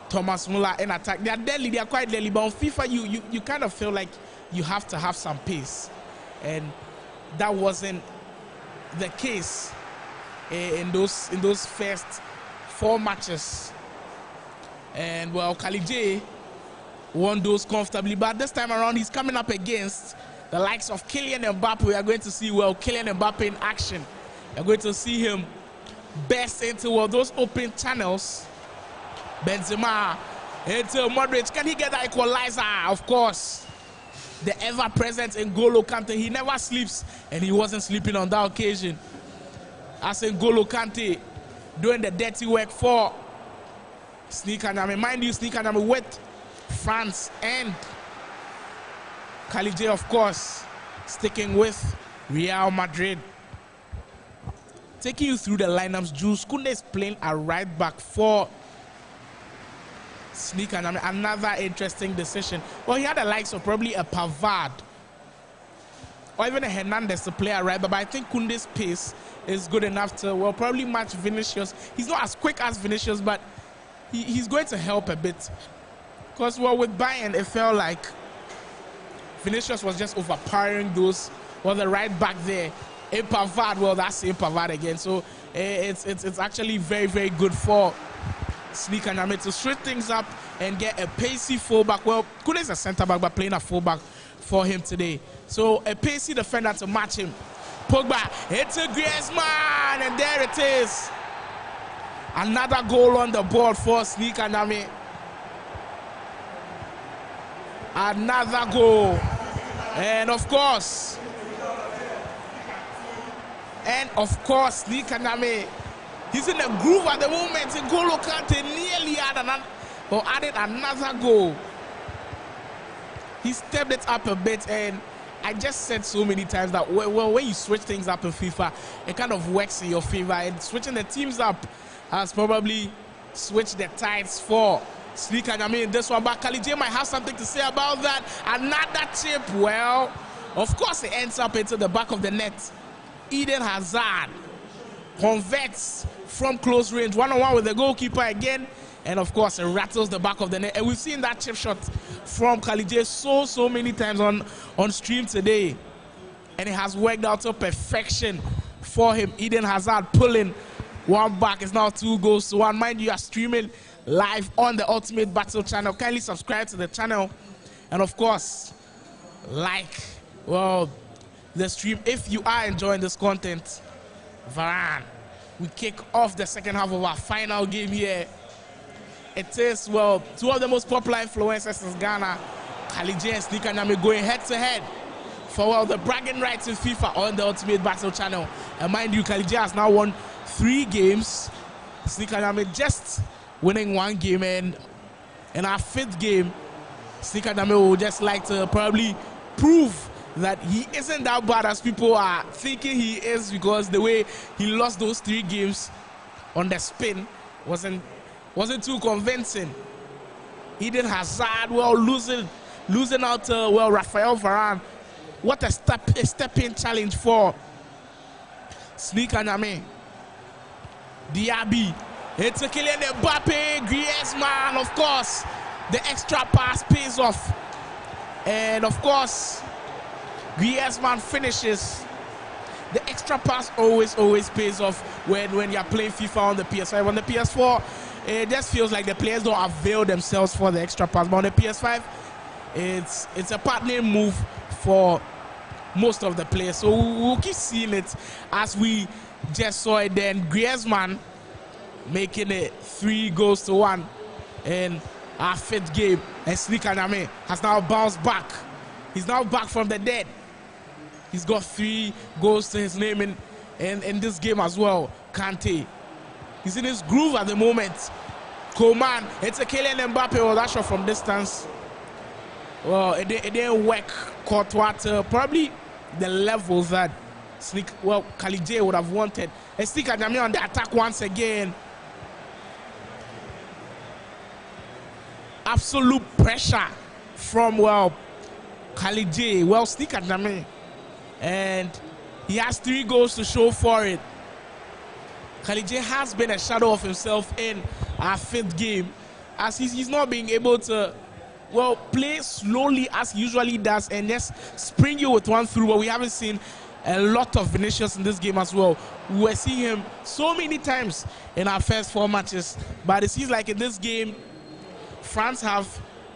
S5: Thomas Müller in attack, they are deadly, they are quite deadly, but on FIFA you kind of feel like you have to have some pace, and that wasn't the case in those first 4 matches. And well, KALYJAY won those comfortably, but this time around he's coming up against the likes of Kylian Mbappe. We are going to see, well, Kylian Mbappe in action. We are going to see him burst into, well, those open channels. Benzema into Modric. Can he get that equalizer? Of course. The ever-present N'Golo Kante. He never sleeps, and he wasn't sleeping on that occasion. As N'Golo Kante doing the dirty work for Sneaker and NYAME. Mind you, Sneaker and NYAME with France and KALYJAY, of course, sticking with Real Madrid. Taking you through the lineups, Jules Koundé is playing a right back for Sneaker and NYAME. Another interesting decision. Well, he had the likes of probably a Pavard or even a Hernandez to play a right back, but I think Koundé's pace is good enough to, well, probably match Vinicius. He's not as quick as Vinicius, but he's going to help a bit. Because, well, with Bayern, it felt like Vinicius was just overpowering those, well, the right back there. Pavard, well, that's Pavard again. So it's actually very, very good for Sneaker and NYAME to switch things up and get a pacey fullback. Well, Koundé is a centre back, but playing a fullback for him today. So a pacey defender to match him. Pogba, it's a Griezmann, and there it is. Another goal on the board for Sneaker and NYAME. Another goal. And of course, Sneaker and NYAME, he's in a groove at the moment. N'Golo Kante nearly added another goal. He stepped it up a bit, and I just said so many times that, well, when you switch things up in FIFA, it kind of works in your favor. And switching the teams up has probably switched the tides for Sneaker and NYAME in this one. But KALYJAY might have something to say about that. Another chip. Well, of course, it ends up into the back of the net. Eden Hazard converts from close range, 1-on-1 with the goalkeeper again, and of course it rattles the back of the net. And we've seen that chip shot from KALYJAY so many times on stream today, and it has worked out to perfection for him. Eden Hazard pulling one back. It's now 2-1. Mind you, are streaming live on the Ultimate Battle channel. Kindly subscribe to the channel, and of course, like, well, the stream if you are enjoying this content. Varane, we kick off the second half of our final game here. It is, well, 2 of the most popular influencers in Ghana, KALYJAY and Sneaker and NYAME, going head to head for, well, the bragging rights in FIFA on the Ultimate Battle channel. And mind you, KALYJAY has now won 3 games. Sneaker and NYAME just winning 1 game, and in our 5th game, Sneaker and NYAME would just like to probably prove that he isn't that bad as people are thinking he is, because the way he lost those 3 games on the spin wasn't too convincing. Eden Hazard, well, losing out to, well, Raphael Varane. What a step-in challenge for Sneaker and NYAME. Diaby, it's a Kylian Mbappe, Griezmann, of course. The extra pass pays off. And of course, Griezmann finishes the extra pass always pays off when you're playing FIFA on the PS5. On the PS4, it just feels like the players don't avail themselves for the extra pass. But on the PS5, it's a partner move for most of the players. So we'll keep seeing it as we just saw it then. Griezmann making it 3-1 in our 5th game. And NYAME has now bounced back. He's now back from the dead. He's got 3 goals to his name in this game as well. Kante. He's in his groove at the moment. Coman. It's a Kylian Mbappe. Well, that shot from distance. Well, it didn't work. Courtois to probably the level that KALYJAY would have wanted. And NYAME on the attack once again. Absolute pressure from, KALYJAY. NYAME. And he has 3 goals to show for it. KALYJAY has been a shadow of himself in our 5th game, as he's not being able to, play slowly as he usually does and just spring you with one through. But we haven't seen a lot of Vinicius in this game as well. We were seeing him so many times in our first 4 matches, but it seems like in this game, France have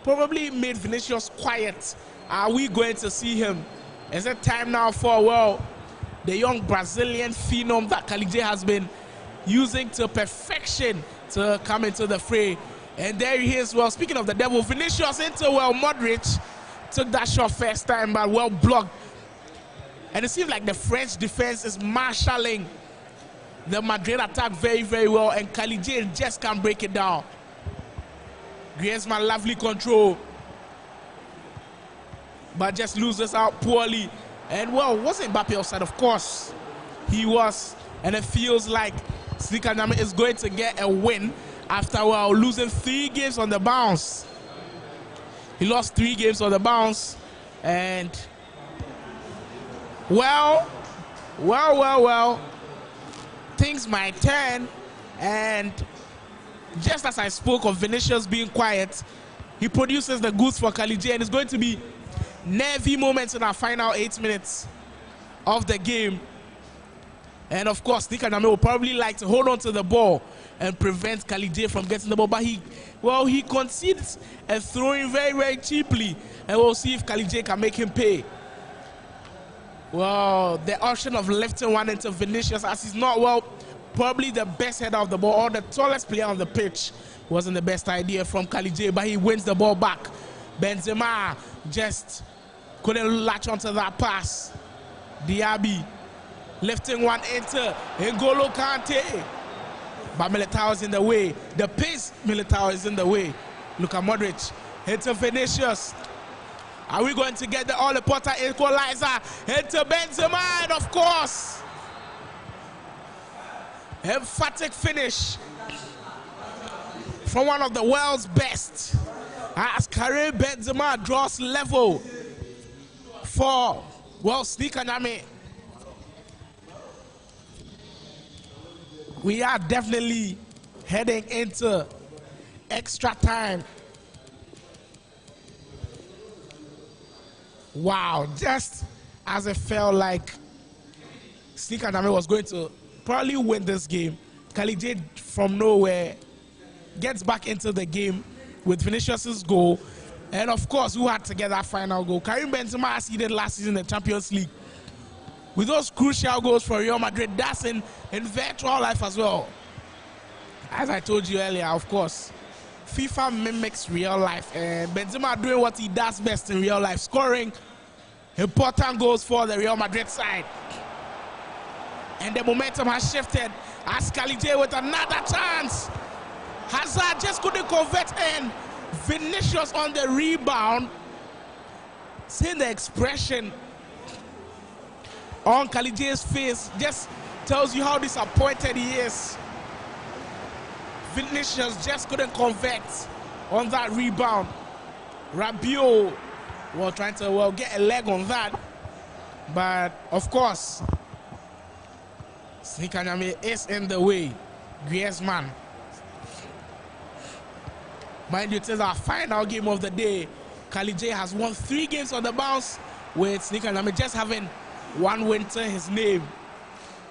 S5: probably made Vinicius quiet. Are we going to see him? Is it time now for, the young Brazilian phenom that KALYJAY has been using to perfection to come into the fray? And there he is. Well, speaking of the devil, Vinicius into, Modric took that shot first time, but well blocked. And it seems like the French defense is marshalling the Madrid attack very, very well, and KALYJAY just can't break it down. Griezmann, lovely control, but just loses out poorly. And wasn't Mbappe offside? Of course he was. And it feels like NYAME is going to get a win after losing 3 games on the bounce. He lost 3 games on the bounce, and things might turn. And just as I spoke of Vinicius being quiet, he produces the goods for KALYJAY, and it's going to be nervy moments in our final 8 minutes of the game. And of course, NYAME will probably like to hold on to the ball and prevent KALYJAY from getting the ball. But he concedes a throwing very, very cheaply, and we'll see if KALYJAY can make him pay. The option of lifting one into Vinicius, as he's not, probably the best header of the ball or the tallest player on the pitch, wasn't the best idea from KALYJAY, but he wins the ball back. Benzema just couldn't latch onto that pass. Diaby lifting one into N'Golo Kante, but Militao is in the way. The pace Militao is in the way. Luka Modric into Vinicius. Are we going to get the all-important equalizer? Into Benzema, and of course, emphatic finish from one of the world's best, as Karim Benzema draws level for, NYAME. We are definitely heading into extra time. Just as it felt like NYAME was going to probably win this game, KALYJAY from nowhere gets back into the game with Vinicius's goal. And of course, who had to get that final goal? Karim Benzema, as he did last season in the Champions League. With those crucial goals for Real Madrid, that's in virtual life as well. As I told you earlier, of course, FIFA mimics real life, and Benzema doing what he does best in real life, scoring important goals for the Real Madrid side. And the momentum has shifted as KALYJAY with another chance. Hazard just couldn't convert, and Vinicius on the rebound. Seeing the expression on KALYJAY's face just tells you how disappointed he is. Vinicius just couldn't convert on that rebound. Rabiot trying to get a leg on that, but of course NYAME is in the way. Griezmann, mind you, it is our final game of the day. KALYJAY has won 3 games on the bounce, with NYAME just having 1 win to his name.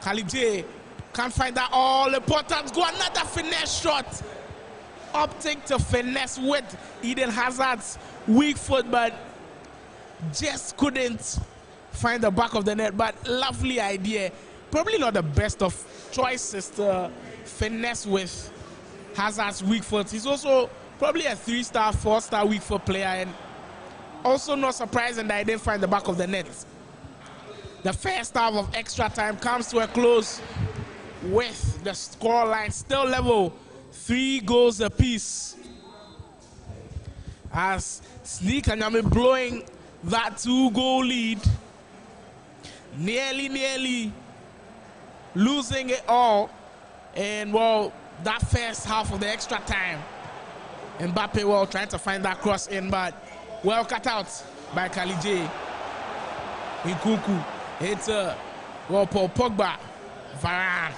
S5: KALYJAY can't find that all important goal. Another finesse shot. Opting to finesse with Eden Hazard's weak foot, but just couldn't find the back of the net. But lovely idea. Probably not the best of choices to finesse with Hazard's weak foot. He's also probably a 3-star, 4-star weak foot player, and also not surprising that he didn't find the back of the net. The first half of extra time comes to a close with the scoreline still level, 3 goals apiece. As NYAME blowing that 2-goal lead, nearly losing it all. And well, that first half of the extra time, Mbappe well trying to find that cross in, but well cut out by KALYJAY. Nkunku, it's well, Paul Pogba, Varane.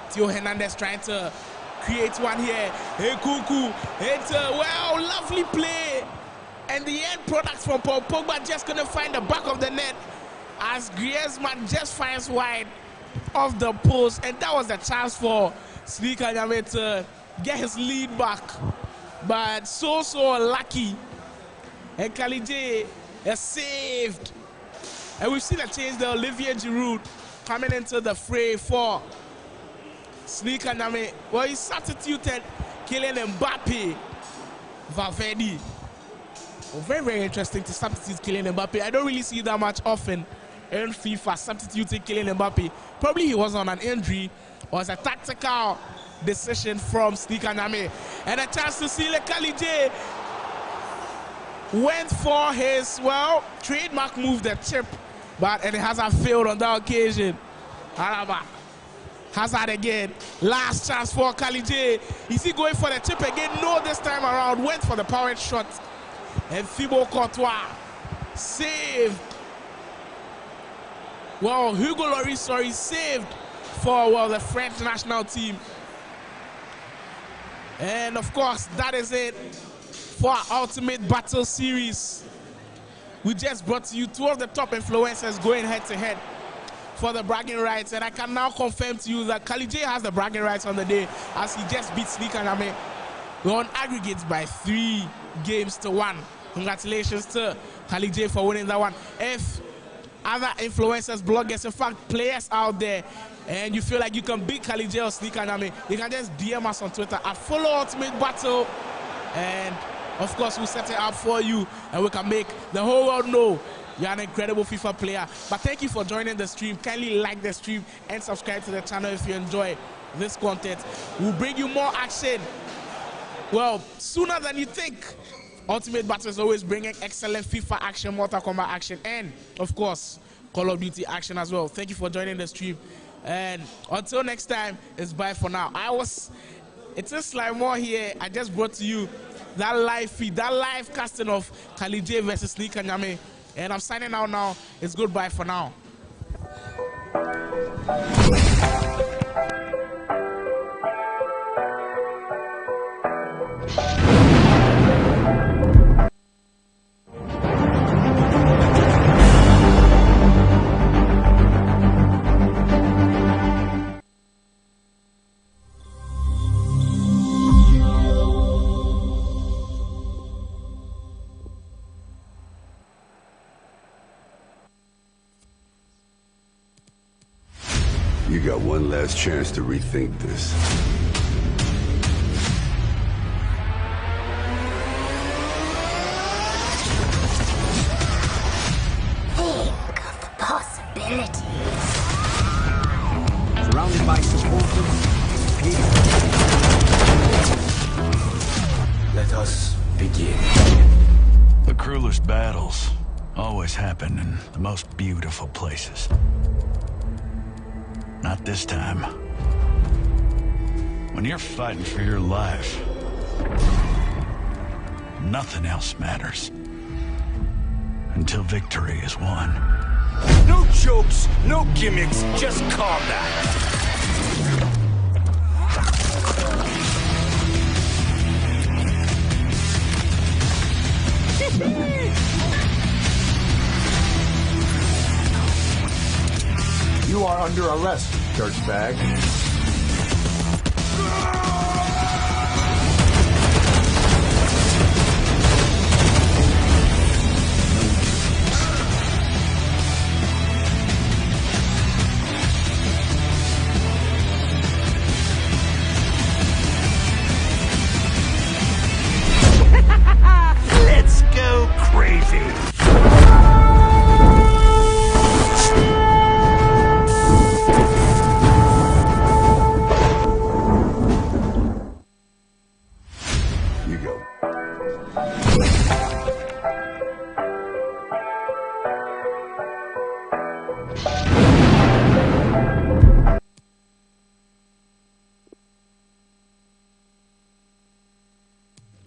S5: Theo Hernandez trying to create one here. Nkunku, it's well, lovely play. And the end product from Paul Pogba just couldn't find the back of the net as Griezmann just finds wide off the post. And that was the chance for NYAME to get his lead back. But so lucky. And KALYJAY is saved. And we've seen a change there. Olivier Giroud coming into the fray for NYAME. Well, he substituted Kylian Mbappe. Valverde. Well, very interesting to substitute Kylian Mbappe. I don't really see that much often in FIFA substituting Kylian Mbappe. Probably he was on an injury or as a tactical decision from NYAME. And a chance to see KALYJAY went for his, well, trademark move, the chip, but it hasn't failed on that occasion. Hazard again, last chance for KALYJAY. Is he going for the chip again? No, this time around, went for the powered shot. And Thibaut Courtois saved. Well, Hugo Lloris, saved for, well, the French national team. And of course, that is it for our Ultimate Battle series. We just brought to you 2 of the top influencers going head-to-head for the bragging rights, and I can now confirm to you that KALYJAY has the bragging rights on the day as he just beat NYAME on aggregates by 3 games to 1. Congratulations to KALYJAY for winning that one. If other influencers, bloggers, in fact players out there, and you feel like you can beat KALYJAY or NYAME, you can just DM us on Twitter at Follow Ultimate Battle, and of course we'll set it up for you and we can make the whole world know you're an incredible FIFA player. But thank you for joining the stream. Kindly like the stream and subscribe to the channel if you enjoy this content. We'll bring you more action, well, sooner than you think. Ultimate Battle is always bringing excellent FIFA action, Mortal Kombat action, and of course Call of Duty action as well. Thank you for joining the stream, and until next time, it's bye for now. It's a Slime More here. I just brought to you that live feed, that live casting of KALYJAY versus NYAME. And I'm signing out now. It's goodbye for now.
S1: You got one last chance to rethink this.
S2: Think of the possibilities.
S3: Surrounded by supporters, let us begin.
S4: The cruelest battles always happen in the most beautiful places. Not this time. When you're fighting for your life, nothing else matters. Until victory is won.
S3: No jokes, no gimmicks, just combat.
S6: You are under arrest, dirtbag.